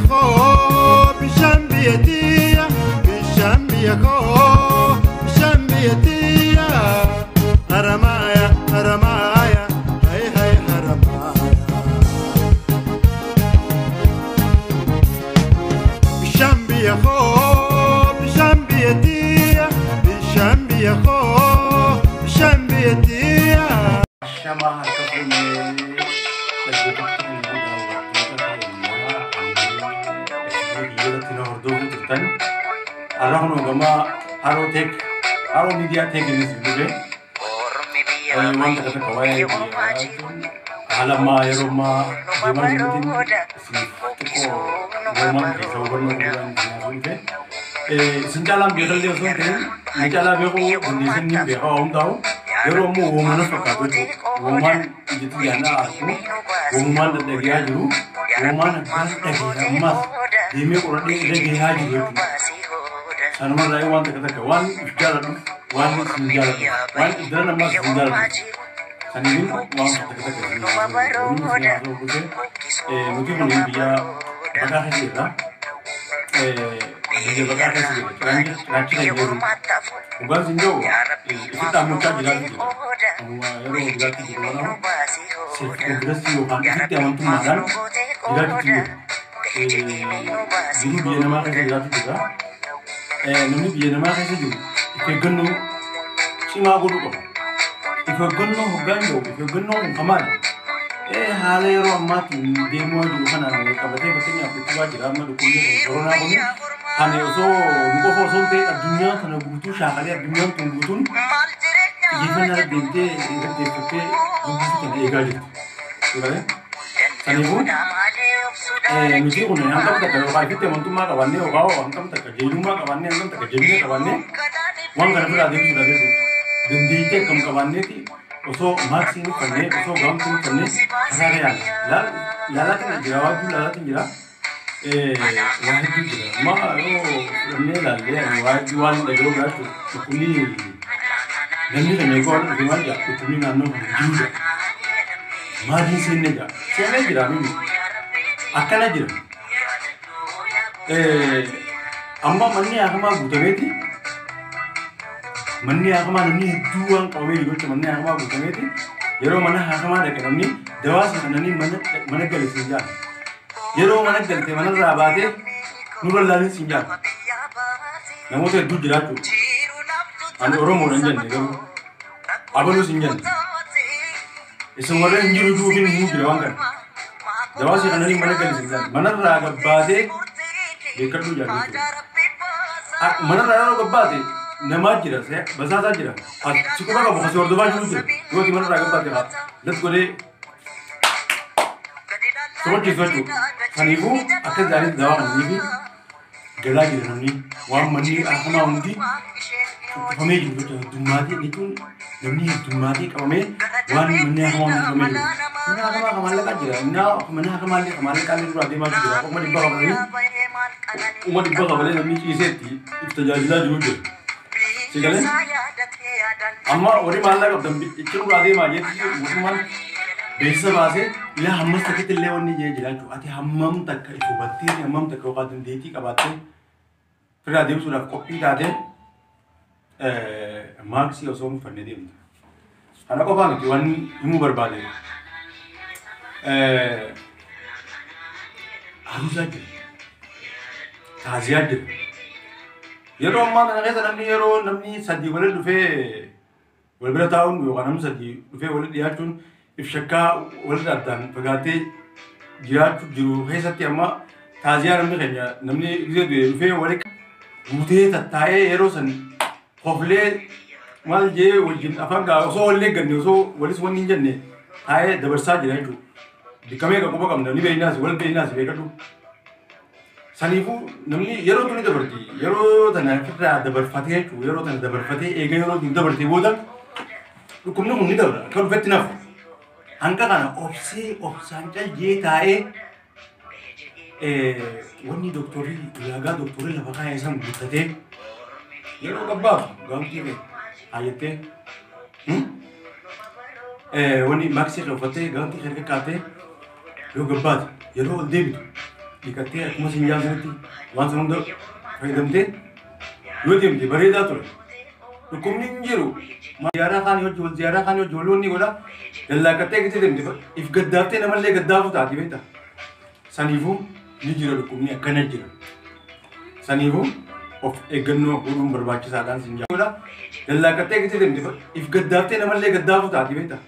خو بشنبيتي بشنبي خو بشنبيتي هرمايا هرمايا هاي هاي هرمايا بشنبي خو بشنبيتي بشنبي خو بشنبيتي شما هكذا Arahno gama arotek aro media take in this video. One that the kawaii alama eroma diman si roman is over no sinjalam begal de sonte nijala bego condition ni bega omdao eromo woman fakatu woman jitu yana aku woman de gaju woman kan de mas dime uradi de gaju Sanuman lagi wan tak wan jalan wan jalan wan jalan mas jalan sanibin wan tak mungkin boleh dia bakar hasil lah dia bakar hasil kerana lagi bukan sinjo kita muka jalan itu yang jalan itu mana sekarang sih orang kita yang tu makan jalan itu jadi dia nama kerja jalan itu juga nuni biye nama kasi ju ife gunno sima gudu ko ife gunno ganjo ife gunno kamal hale ro mati demo ju kana no kabate batenya kutuwa jira ma dukunye corona ko ni hane so nuko fo sonte dunya kana gutu shakale dunya tun gutun yifana dente ingate fete gutu ke egaji sura sanibu mesti ko ne angkam tak kalau kita mantu mak kawannya kau angkam tak jadi mak kawannya angkam tak jadi kawannya wang kan berada di sudah itu dendi ke kam kawannya ti oso mak sini karne oso gam sini karne ada ya lala kan jawab tu lala kan jawab wahid tu jawab mak ne lalle wahid jual deglo gas tu kuni dendi kan ne ko jual ya kuni nano jual margin sini ja sini jawab ni akan aja. Amma manni agama butameti. Manni agama nani dua kawin juga manni agama butameti. Jero mana agama dek nani dewas nani mana galis sinja. Jero mana galte mana rabate nurul lalin sinja. Namun tu dua jerat tu. Anu orang orang jen ni tu. Abalu sinja. Esok orang injuru tu bin mu jerawangan. Jawab sih karena ini mana kan sih mana raga bade dekat tu jadi tu mana raga bade nama jira saya bahasa saja jira cukup apa bahasa orang tua juga dua di mana raga bade lah lihat kau deh semua kisah tu kan ibu akan jadi dawa ini gelar jira ni wang mani aku mau undi kami juga dumadi itu demi dumadi kami wan mani aku mau kami mana agama kamal aja, mana agama kali itu ada macam tu. Aku mesti bawa balik. Aku mesti bawa balik demi iseti. Itu jadi juga. Sekarang, amma orang malah kalau demi itu ada macam tu, mungkin biasa bahasa. Ia hamam tak kita lewat ni je jalan tu. Ati hamam tak itu batin, hamam tak kau kadang deti kabatin. Firda dia sudah kopi dah ada. Marksi osong faham dia. Anak kau faham tu, wan imu berbalik. harus aja taziad yero amma na kaya namni yero namni sadi wala dufe wala bela taun yo kanam sadi dufe wala diatun ifshaka wala dan pagate jirat jiru hesati amma taziad namni kanya namni dufe wala gute tataye yero san khofle mal je wajin afanga so wala ganne so wala so ninja ne ay dabarsa jiraitu dikame ka kuba kam namni be inas wala be inas be kadu sanifu namni yero tuni dabarti yero tana fitra dabar fatih tu yero tana dabar fatih ege yero tuni dabarti bodan kumne kumni dabra kan fetina angka kana opsanja je tae wani doktori laga doktori la baka esam gutate yero gabba gamti be ayete wani maxi rofate gamti kharke kate lo gabbat yero debitu dhiqattee akkuma isin jaallatti waan sana hunda fayyadamtee yoo deemte bareedaa ture. Dhukkubni hin jiru. Ziyaaraa kaan wajjin godha. Dallaaqattee gadi deemte if gaddaaftee namallee gaddaafu taati beektaa. Saniifuu ni jira dhukkubni akkana jira. Saniifuu of eeggannoo godhuun barbaachisaadhaan sin jaallata. Dallaaqattee gadi deemte if gaddaaftee namallee gaddaafu taati beektaa.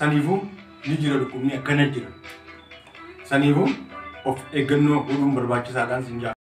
Saniifuu ni jira dhukkubni akkana jira. Saniifuu of eeggannoo godhuun barbaachisaadhaan sin jaallata.